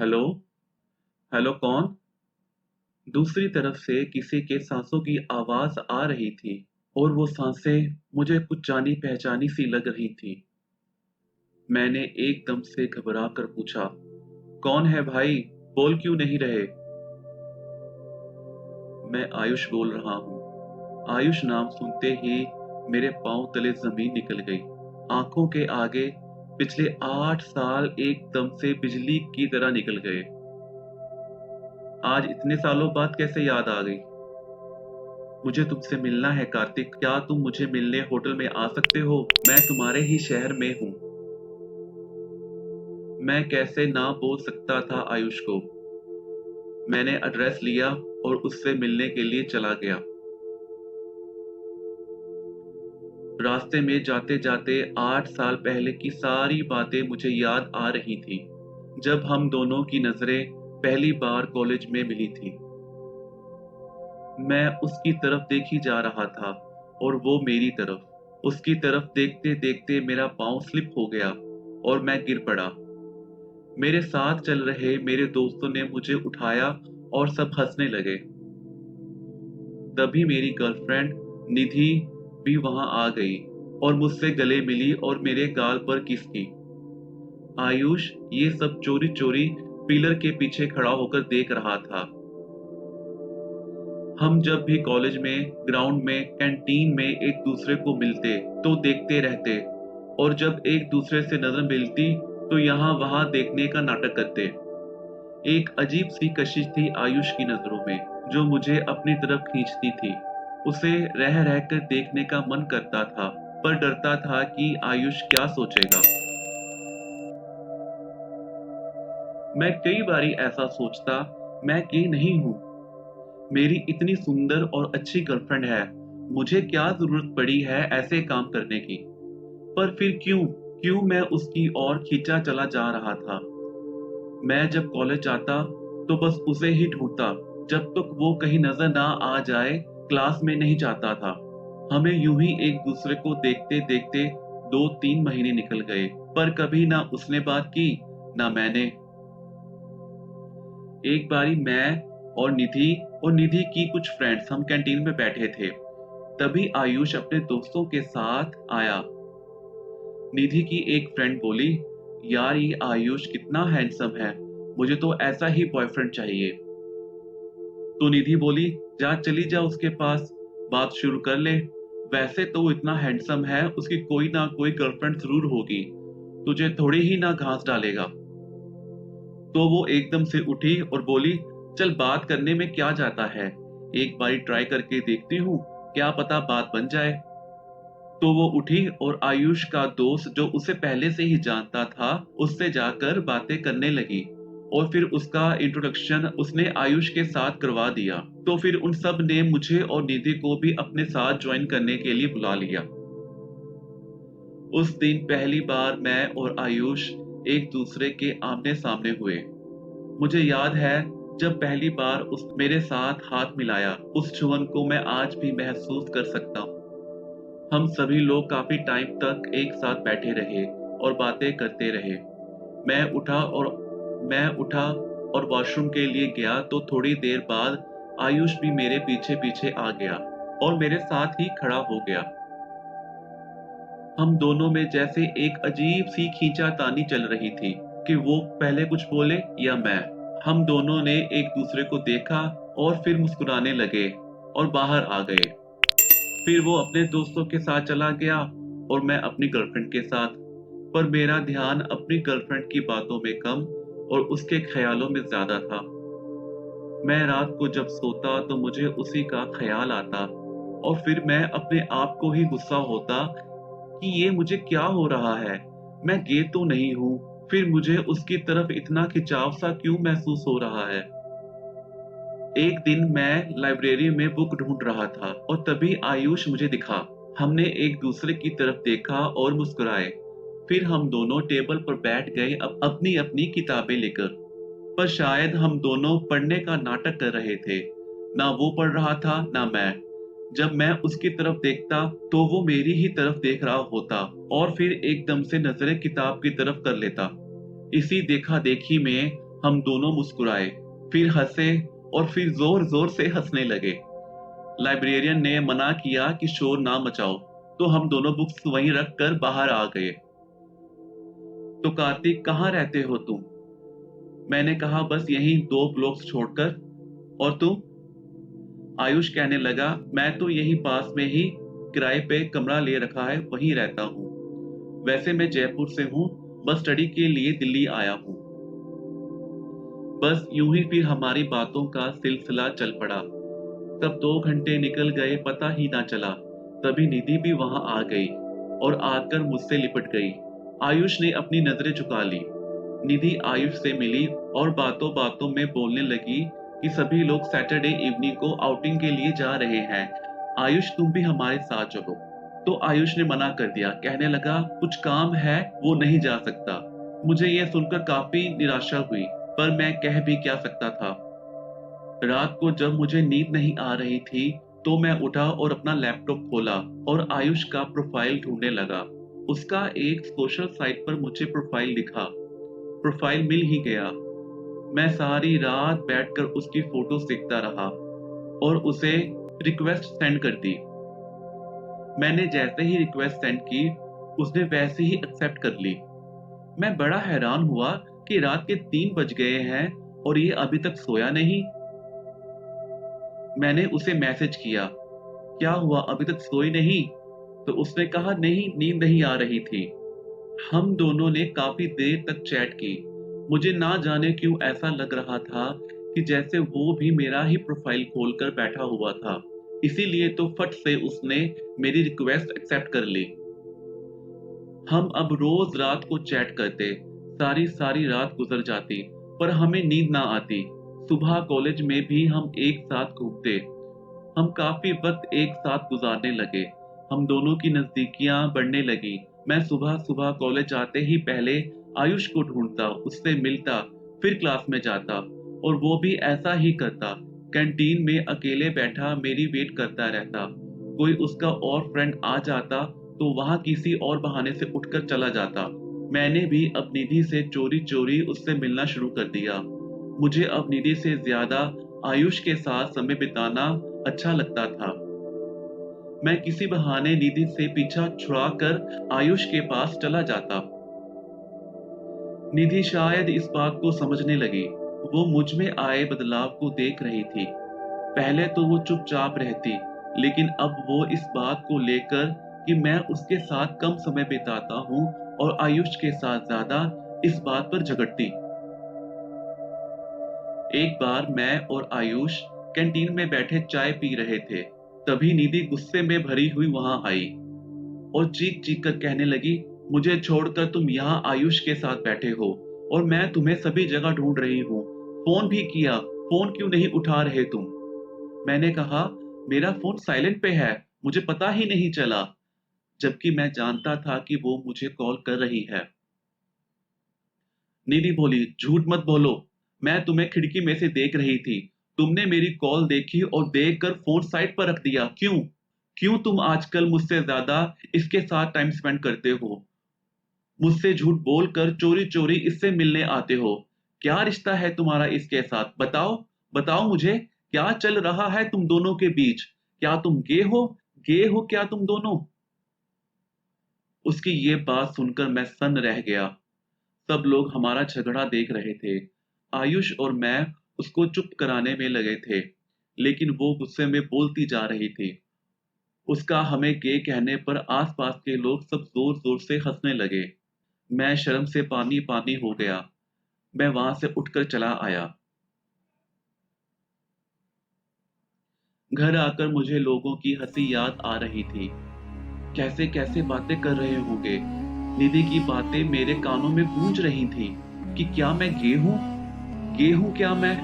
Hello. Hello, कौन? दूसरी तरफ से किसी के सांसों की आवाज आ रही थी और वो सांसें मुझे कुछ जानी पहचानी सी लग रही थी। मैंने एकदम से घबरा कर पूछा, कौन है भाई? बोल क्यों नहीं रहे? मैं आयुष बोल रहा हूँ। आयुष नाम सुनते ही मेरे पांव तले जमीन निकल गई। आंखों के आगे पिछले 8 साल एकदम से बिजली की तरह निकल गए। आज इतने सालों बाद कैसे याद आ गई? मुझे तुमसे मिलना है कार्तिक। क्या तुम मुझे मिलने होटल में आ सकते हो? मैं तुम्हारे ही शहर में हूँ। मैं कैसे ना बोल सकता था आयुष को। मैंने एड्रेस लिया और उससे मिलने के लिए चला गया। रास्ते में जाते जाते 8 साल पहले की सारी बातें मुझे याद आ रही थी, जब हम दोनों की नजरें पहली बार कॉलेज में मिली थी। मैं उसकी तरफ देखी जा रहा था और वो मेरी तरफ। उसकी तरफ देखते देखते मेरा पांव स्लिप हो गया और मैं गिर पड़ा। मेरे साथ चल रहे मेरे दोस्तों ने मुझे उठाया और सब हंसने लगे। तभी मेरी गर्लफ्रेंड निधि भी वहां आ गई और मुझसे गले मिली और मेरे गाल पर किस की। आयुष ये सब चोरी चोरी पिलर के पीछे खड़ा होकर देख रहा था। हम जब भी कॉलेज में, ग्राउंड में, कैंटीन में एक दूसरे को मिलते तो देखते रहते, और जब एक दूसरे से नजर मिलती तो यहाँ वहां देखने का नाटक करते। एक अजीब सी कशिश थी आयुष की नजरों में, जो मुझे अपनी तरफ खींचती थी। उसे रह रहकर देखने का मन करता था, पर डरता था कि आयुष क्या सोचेगा। मैं कई बारी ऐसा सोचता, मैं ये नहीं हूँ। मेरी इतनी सुंदर और अच्छी गर्लफ्रेंड है, मुझे क्या जरूरत पड़ी है ऐसे काम करने की? पर फिर क्यों क्यों मैं उसकी ओर खींचा चला जा रहा था। मैं जब कॉलेज जाता तो बस उसे ही ढूंढता। जब तक वो कहीं नजर ना आ जाए, क्लास में नहीं जाता था। हमें यूं ही एक दूसरे को देखते देखते 2-3 महीने निकल गए, पर कभी ना उसने बात की, ना मैंने। एक बारी मैं और निधि की कुछ फ्रेंड्स हम कैंटीन में बैठे थे। तभी आयुष अपने दोस्तों के साथ आया। निधि की एक फ्रेंड बोली, यार ये आयुष कितना हैंडसम है, मुझे तो ऐसा ही बॉयफ्रेंड चाहिए। तो निधि बोली, जा चली जा उसके पास, बात शुरू कर ले। वैसे तो वो इतना हैंडसम है, उसकी कोई ना कोई गर्लफ्रेंड जरूर होगी, तुझे थोड़ी ही ना घास डालेगा। तो वो एकदम से उठी और बोली, चल बात करने में क्या जाता है, एक बारी ट्राई करके देखती हूँ, क्या पता बात बन जाए। तो वो उठी और आयुष का दोस्त, जो उसे पहले से ही जानता था, उससे जाकर बातें करने लगी और फिर उसका इंट्रोडक्शन उसने आयुष के साथ करवा दिया। तो फिर उन सब ने मुझे और निधि को भी अपने साथ ज्वाइन करने के लिए बुला लिया। उस दिन पहली बार मैं और आयुष एक दूसरे के आमने सामने हुए। मुझे याद है, जब पहली बार उस मेरे साथ हाथ मिलाया, उस छुअन को मैं आज भी महसूस कर सकता हूँ। हम सभी लोग काफी टाइम तक एक साथ बैठे रहे और बातें करते रहे। मैं उठा और मैं उठा और वॉशरूम के लिए गया तो थोड़ी देर बाद आयुष भी मेरे पीछे पीछे आ गया और मेरे साथ ही खड़ा हो गया। हम दोनों में जैसे एक अजीब सी खींचातानी चल रही थी कि वो पहले कुछ बोले या मैं। हम दोनों ने एक दूसरे को देखा और फिर मुस्कुराने लगे और बाहर आ गए। फिर वो अपने दोस्तों के साथ चला गया और मैं अपनी गर्लफ्रेंड के साथ। पर मेरा ध्यान अपनी गर्लफ्रेंड की बातों में कम और उसके ख्यालों में ज्यादा था। मैं रात को जब सोता तो मुझे उसी का ख्याल आता और फिर मैं अपने आप को ही गुस्सा होता कि ये मुझे क्या हो रहा है, मैं गे तो नहीं हूँ। फिर मुझे उसकी तरफ इतना खिंचाव सा क्यों महसूस हो रहा है। एक दिन मैं लाइब्रेरी में बुक ढूंढ रहा था और तभी आयुष मुझे दिखा। हमने एक दूसरे की तरफ देखा और मुस्कुराए। फिर हम दोनों टेबल पर बैठ गए अपनी अपनी किताबें लेकर। पर शायद हम दोनों पढ़ने का नाटक कर रहे थे। ना वो पढ़ रहा था ना मैं। जब मैं उसकी तरफ देखता तो वो मेरी ही तरफ देख रहा होता और फिर एकदम से नजरें किताब की तरफ कर लेता। इसी देखा देखी में हम दोनों मुस्कुराए, फिर हंसे और फिर जोर जोर से हंसने लगे। लाइब्रेरियन ने मना किया कि शोर ना मचाओ, तो हम दोनों बुक्स वहीं रख कर बाहर आ गए। तो कार्तिक, कहाँ रहते हो तुम? मैंने कहा, बस यहीं 2 ब्लॉक्स छोड़कर। और तुम? आयुष कहने लगा, मैं तो यहीं पास में ही किराए पे कमरा ले रखा है, वहीं रहता हूँ। वैसे मैं जयपुर से हूँ, बस स्टडी के लिए दिल्ली आया हूँ। बस यूं ही फिर हमारी बातों का सिलसिला चल पड़ा। तब 2 घंटे निकल गए, पता ही ना चला। तभी निधि भी वहां आ गई और आकर मुझसे लिपट गई। आयुष ने अपनी नजरें झुका ली। निधि आयुष से मिली और बातों बातों में बोलने लगी कि सभी लोग सैटरडे इवनिंग को आउटिंग के लिए जा रहे हैं, आयुष तुम भी हमारे साथ चलो। तो आयुष ने मना कर दिया, कहने लगा कुछ काम है, वो नहीं जा सकता। मुझे यह सुनकर काफी निराशा हुई, पर मैं कह भी क्या सकता था। रात को जब मुझे नींद नहीं आ रही थी, तो मैं उठा और अपना लैपटॉप खोला और आयुष का प्रोफाइल ढूंढने लगा। उसका एक सोशल साइट पर मुझे प्रोफाइल दिखा। प्रोफाइल मिल ही गया। मैं सारी रात बैठकर उसकी फोटोज देखता रहा और उसे रिक्वेस्ट सेंड कर दी। मैंने जैसे ही रिक्वेस्ट सेंड की, उसने वैसे ही एक्सेप्ट कर ली। मैं बड़ा हैरान हुआ कि रात के 3 बज गए हैं और ये अभी तक सोया नहीं। मैंने उसे मैसेज किया, क्या हुआ, अभी तक सोई नहीं? तो उसने कहा, नहीं, नींद नहीं आ रही थी। हम दोनों ने काफी देर तक चैट की। मुझे ना जाने क्यों ऐसा लग रहा था कि जैसे वो भी मेरा ही प्रोफाइल खोलकर बैठा हुआ था। इसीलिए तो फट से उसने मेरी रिक्वेस्ट एक्सेप्ट कर ली। हम अब रोज रात को चैट करते, सारी सारी रात गुजर जाती, पर हमें नींद ना आती। सुबह कॉलेज में भी हम एक साथ घूमते। हम काफी वक्त एक साथ गुजारने लगे। हम दोनों की नजदीकियां बढ़ने लगी। मैं सुबह सुबह कॉलेज आते ही पहले आयुष को ढूंढता, उससे मिलता, फिर क्लास में जाता और वो भी ऐसा ही करता। कैंटीन में अकेले बैठा मेरी वेट करता रहता। कोई उसका और फ्रेंड आ जाता तो वहां किसी और बहाने से उठकर चला जाता। मैंने भी अब निधि से चोरी चोरी उससे मिलना शुरू कर दिया। मुझे अब निधि से ज्यादा आयुष के साथ समय बिताना अच्छा लगता था। मैं किसी बहाने निधि से पीछा छुड़ाकर आयुष के पास चला जाता। निधि शायद इस बात को समझने लगी। वो मुझ में आए बदलाव को देख रही थी। पहले तो वो चुपचाप रहती, लेकिन अब वो इस बात को लेकर कि मैं उसके साथ कम समय बिताता हूँ और आयुष के साथ ज्यादा, इस बात पर झगड़ती। एक बार मैं और आयुष कैंटीन में बैठे चाय पी रहे थे। तभी निधि गुस्से में भरी हुई वहां आई और चीख चीख कर कहने लगी, मुझे छोड़कर तुम यहाँ आयुष के साथ बैठे हो और मैं तुम्हें सभी जगह ढूंढ रही हूँ। फोन भी किया, फोन क्यों नहीं उठा रहे तुम? मैंने कहा, मेरा फोन साइलेंट पे है, मुझे पता ही नहीं चला, जबकि मैं जानता था कि वो मुझे कॉल कर रही है। निधि बोली, झूठ मत बोलो, मैं तुम्हें खिड़की में से देख रही थी। तुमने मेरी कॉल देखी और देखकर फोन साइड पर रख दिया। क्यों? क्यों तुम आजकल मुझसे ज्यादा इसके साथ टाइम स्पेंड करते हो? मुझसे झूठ बोलकर चोरी चोरी इससे मिलने आते हो। क्या रिश्ता है तुम्हारा इसके साथ? बताओ, बताओ मुझे, क्या चल रहा है तुम दोनों के बीच? क्या तुम गे हो? गे हो क्या तुम दोनों? उसकी ये बात सुनकर मैं सन्न रह गया। सब लोग हमारा झगड़ा देख रहे थे। आयुष और मैं उसको चुप कराने में लगे थे, लेकिन वो गुस्से में बोलती जा रही थी। उसका हमें गे कहने पर आसपास के लोग सब जोर जोर से हंसने लगे। मैं शर्म से पानी पानी हो गया। मैं वहां से उठकर चला आया। घर आकर मुझे लोगों की हंसी याद आ रही थी। कैसे कैसे बातें कर रहे होंगे। निधि की बातें मेरे कानों में गूंज रही थी कि क्या मैं गे हूं? गे हूं क्या मैं?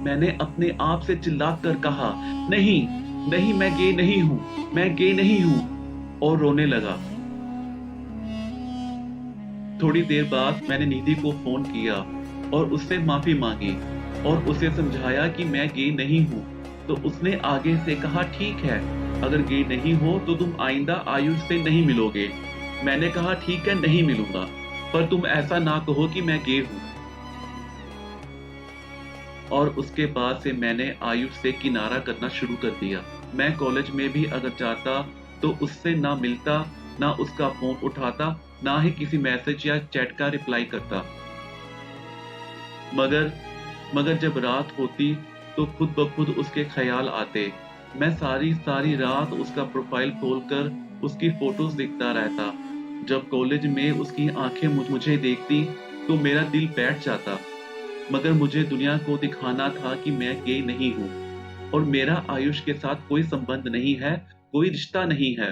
मैंने अपने आप से चिल्लाकर कहा, नहीं नहीं, मैं गे नहीं हूं, मैं गे नहीं हूं, और रोने लगा। थोड़ी देर बाद मैंने निधि को फोन किया और उससे माफी मांगी और उसे समझाया कि मैं गे नहीं हूं। तो उसने आगे से कहा, ठीक है, अगर गे नहीं हो तो तुम आइंदा आयुष से नहीं मिलोगे। मैंने कहा, ठीक है, नहीं मिलूंगा, पर तुम ऐसा ना कहो कि मैं गे हूं। और उसके बाद से मैंने आयुष से किनारा करना शुरू कर दिया। मैं कॉलेज में भी अगर जाता तो उससे ना मिलता, ना उसका फ़ोन उठाता, ना ही किसी मैसेज या चैट का रिप्लाई करता। मगर मगर जब रात होती तो खुद ब खुद उसके ख़्याल आते। मैं सारी रात उसका प्रोफ़ाइल खोलकर उसकी फ़ोटोज़ देखता रहता। जब कॉलेज में उसकी आँखें मुझे देखती तो मेरा दिल बैठ जाता। मगर मुझे दुनिया को दिखाना था कि मैं गे नहीं हूँ और मेरा आयुष के साथ कोई संबंध नहीं है, कोई रिश्ता नहीं है।